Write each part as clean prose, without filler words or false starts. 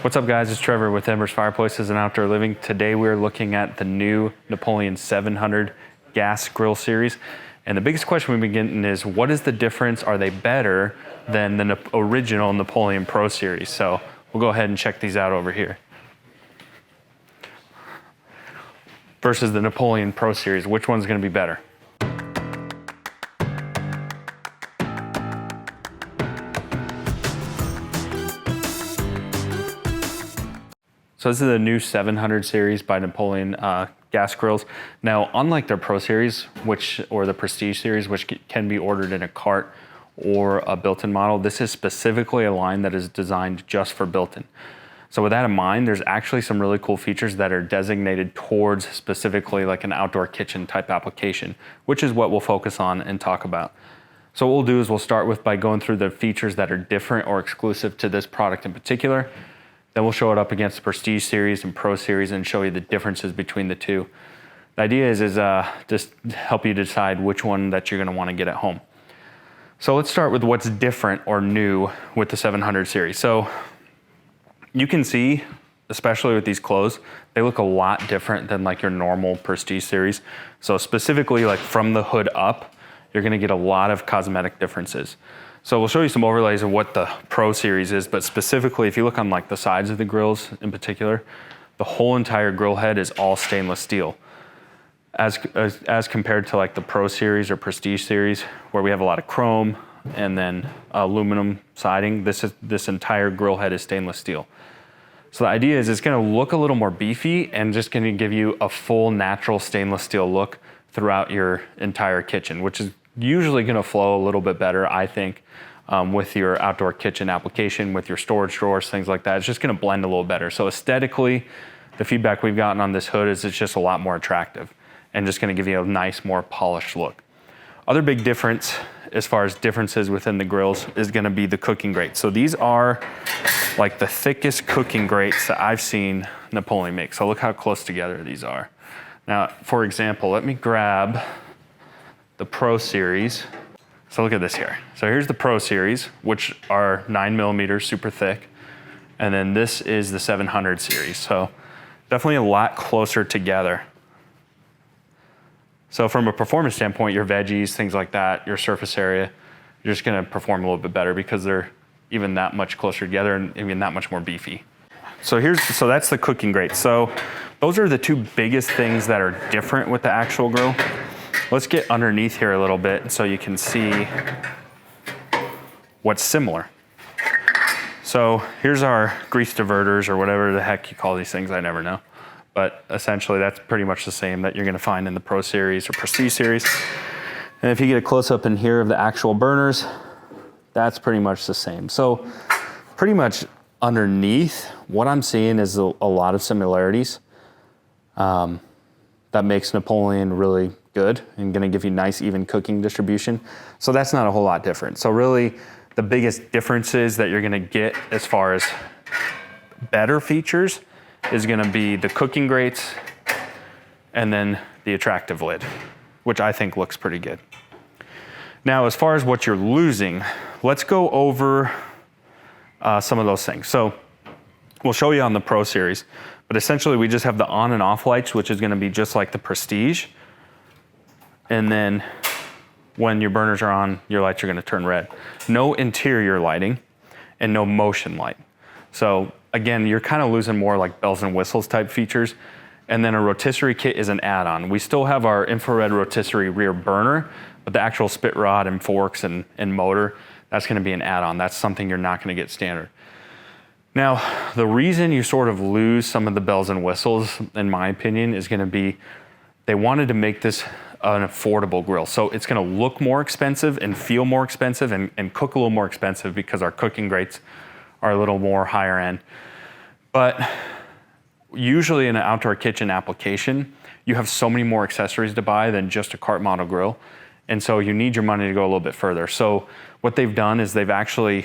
What's up guys, it's Trevor with Embers Fireplaces and Outdoor Living. Today we're looking at the new Napoleon 700 gas grill series. And the biggest question we've been getting is, what is the difference? Are they better than the original Napoleon Pro series? So we'll go ahead and check these out over here. Versus the Napoleon Pro series, which one's gonna be better? So this is the new 700 series by Napoleon gas grills. Now, unlike their Pro series, or the Prestige series, which can be ordered in a cart or a built-in model, this is specifically a line that is designed just for built-in. So with that in mind, there's actually some really cool features that are designated towards specifically like an outdoor kitchen type application, which is what we'll focus on and talk about. So what we'll do is we'll start by going through the features that are different or exclusive to this product in particular. Then we'll show it up against the Prestige series and Pro series and show you the differences between the two. The idea is just help you decide which one that you're gonna wanna get at home. So let's start with what's different or new with the 700 series. So you can see, especially with these clothes, they look a lot different than like your normal Prestige series. So specifically like from the hood up, you're gonna get a lot of cosmetic differences. So we'll show you some overlays of what the Pro series is, but specifically if you look on like the sides of the grills in particular, the whole entire grill head is all stainless steel. As compared to like the Pro series or Prestige series, where we have a lot of chrome and then aluminum siding, this entire grill head is stainless steel. So the idea is it's gonna look a little more beefy and just gonna give you a full natural stainless steel look throughout your entire kitchen, which is usually gonna flow a little bit better, I think, with your outdoor kitchen application, with your storage drawers, things like that. It's just gonna blend a little better. So aesthetically, the feedback we've gotten on this hood is it's just a lot more attractive and just gonna give you a nice, more polished look. Other big difference as far as differences within the grills is gonna be the cooking grates. So these are like the thickest cooking grates that I've seen Napoleon make. So look how close together these are. Now, for example, let me grab the Pro series. So look at this here. So here's the Pro series, which are 9mm, super thick. And then this is the 700 series. So definitely a lot closer together. So from a performance standpoint, your veggies, things like that, your surface area, you're just gonna perform a little bit better because they're even that much closer together and even that much more beefy. So that's the cooking grate. So those are the two biggest things that are different with the actual grill. Let's get underneath here a little bit so you can see what's similar. So here's our grease diverters or whatever the heck you call these things, I never know. But essentially that's pretty much the same that you're gonna find in the Pro series or Prestige series. And if you get a close up in here of the actual burners, that's pretty much the same. So pretty much underneath, what I'm seeing is a lot of similarities. That makes Napoleon really good and gonna give you nice, even cooking distribution. So that's not a whole lot different. So really, the biggest differences that you're gonna get as far as better features is gonna be the cooking grates and then the attractive lid, which I think looks pretty good. Now, as far as what you're losing, let's go over some of those things. So we'll show you on the Pro series, but essentially we just have the on and off lights, which is gonna be just like the Prestige. And then when your burners are on, your lights are gonna turn red. No interior lighting and no motion light. So again, you're kind of losing more like bells and whistles type features. And then a rotisserie kit is an add-on. We still have our infrared rotisserie rear burner, but the actual spit rod and forks and motor, that's gonna be an add-on. That's something you're not gonna get standard. Now, the reason you sort of lose some of the bells and whistles, in my opinion, is gonna be, they wanted to make this an affordable grill. So it's gonna look more expensive and feel more expensive and cook a little more expensive because our cooking grates are a little more higher end. But usually in an outdoor kitchen application, you have so many more accessories to buy than just a cart model grill. And so you need your money to go a little bit further. So what they've done is they've actually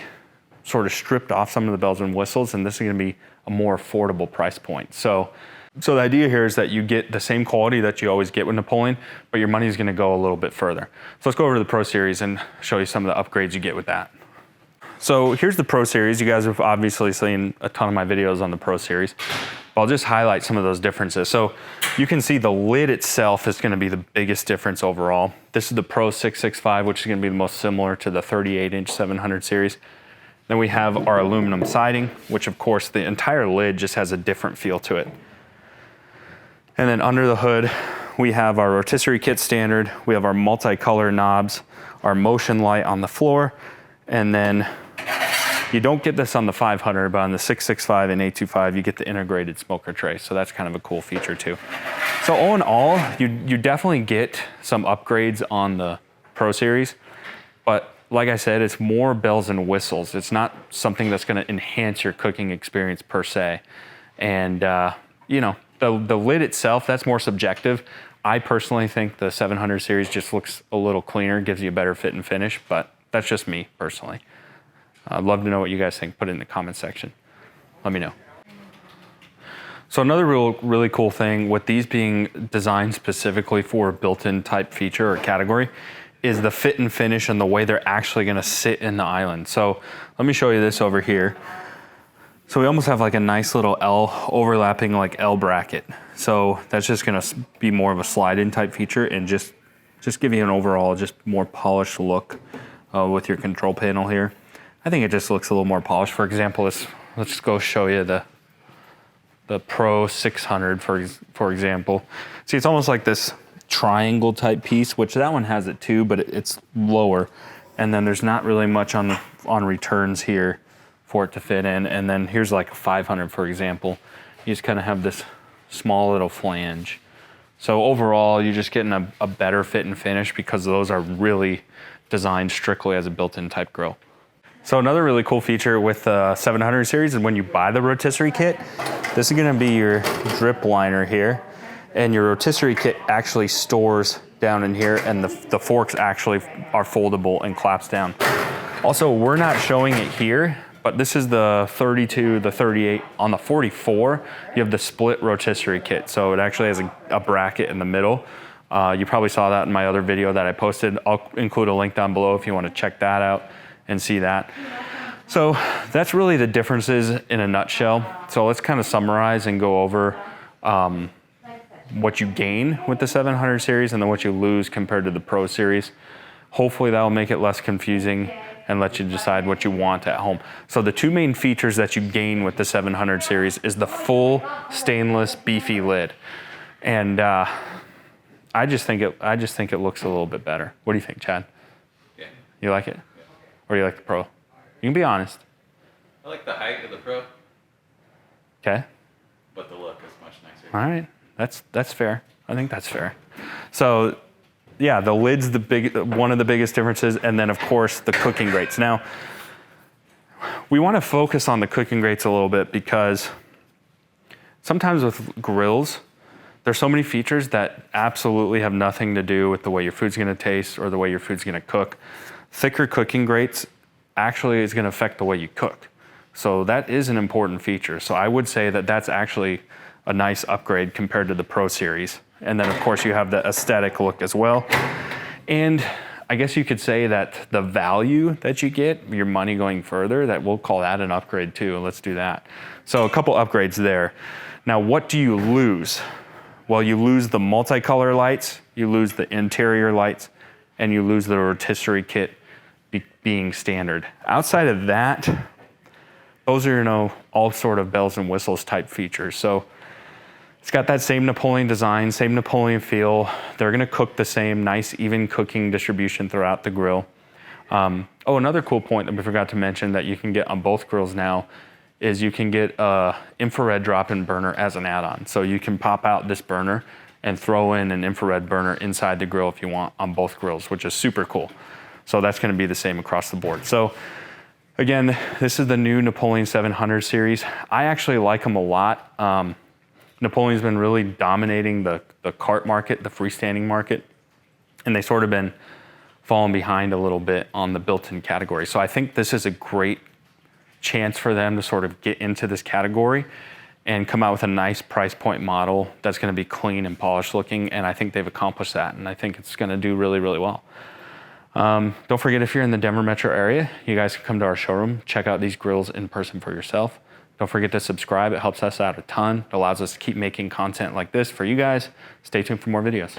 sort of stripped off some of the bells and whistles, and this is gonna be a more affordable price point. So the idea here is that you get the same quality that you always get with Napoleon, but your money is gonna go a little bit further. So let's go over to the Pro series and show you some of the upgrades you get with that. So here's the Pro Series. You guys have obviously seen a ton of my videos on the Pro Series. But I'll just highlight some of those differences. So you can see the lid itself is going to be the biggest difference overall. This is the Pro 665, which is going to be the most similar to the 38-inch 700 series. Then we have our aluminum siding, which of course the entire lid just has a different feel to it. And then under the hood, we have our rotisserie kit standard. We have our multicolor knobs, our motion light on the floor, and then you don't get this on the 500, but on the 665 and 825, you get the integrated smoker tray. So that's kind of a cool feature too. So all in all, you definitely get some upgrades on the Pro Series, but like I said, it's more bells and whistles. It's not something that's gonna enhance your cooking experience per se. And you know, the lid itself, that's more subjective. I personally think the 700 series just looks a little cleaner, gives you a better fit and finish, but that's just me personally. I'd love to know what you guys think. Put it in the comment section. Let me know. So another really cool thing with these being designed specifically for a built-in type feature or category is the fit and finish and the way they're actually gonna sit in the island. So let me show you this over here. So we almost have like a nice little L overlapping like L bracket. So that's just gonna be more of a slide-in type feature and just give you an overall just more polished look with your control panel here. I think it just looks a little more polished. For example, let's go show you the Pro 600 for example. See, it's almost like this triangle type piece, which that one has it too, but it's lower. And then there's not really much on returns here for it to fit in. And then here's like a 500, for example. You just kind of have this small little flange. So overall, you're just getting a better fit and finish because those are really designed strictly as a built-in type grill. So another really cool feature with the 700 series is when you buy the rotisserie kit, this is gonna be your drip liner here. And your rotisserie kit actually stores down in here, and the forks actually are foldable and clamps down. Also, we're not showing it here, but this is the 32, the 38. On the 44, you have the split rotisserie kit. So it actually has a bracket in the middle. You probably saw that in my other video that I posted. I'll include a link down below if you want to check that out and see that. So that's really the differences in a nutshell. So let's kind of summarize and go over what you gain with the 700 series and then what you lose compared to the Pro Series. Hopefully that will make it less confusing and let you decide what you want at home. So the two main features that you gain with the 700 series is the full stainless beefy lid. And I just think it looks a little bit better. What do you think, Chad? Yeah. You like it? Or do you like the Pro? You can be honest. I like the height of the Pro. Okay. But the look is much nicer. All right. That's fair. I think that's fair. So yeah, the lid's one of the biggest differences, and then of course the cooking grates. Now, we want to focus on the cooking grates a little bit because sometimes with grills, there's so many features that absolutely have nothing to do with the way your food's gonna taste or the way your food's gonna cook. Thicker cooking grates actually is gonna affect the way you cook. So that is an important feature. So I would say that that's actually a nice upgrade compared to the Pro Series. And then of course you have the aesthetic look as well. And I guess you could say that the value that you get, your money going further, that we'll call that an upgrade too. Let's do that. So a couple upgrades there. Now what do you lose? Well, you lose the multicolor lights, you lose the interior lights, and you lose the rotisserie kit being standard. Outside of that, those are, you know, all sort of bells and whistles type features. So it's got that same Napoleon design, same Napoleon feel. They're gonna cook the same nice, even cooking distribution throughout the grill. Oh, another cool point that we forgot to mention that you can get on both grills now is you can get a infrared drop-in burner as an add-on. So you can pop out this burner and throw in an infrared burner inside the grill if you want on both grills, which is super cool. So that's gonna be the same across the board. So again, this is the new Napoleon 700 series. I actually like them a lot. Napoleon's been really dominating the cart market, the freestanding market, and they sort of been falling behind a little bit on the built-in category. So I think this is a great chance for them to sort of get into this category and come out with a nice price point model that's gonna be clean and polished looking, and I think they've accomplished that, and I think it's gonna do really, really well. Don't forget, if you're in the Denver metro area, you guys can come to our showroom, check out these grills in person for yourself. Don't forget to subscribe. It helps us out a ton. It allows us to keep making content like this for you guys. Stay tuned for more videos.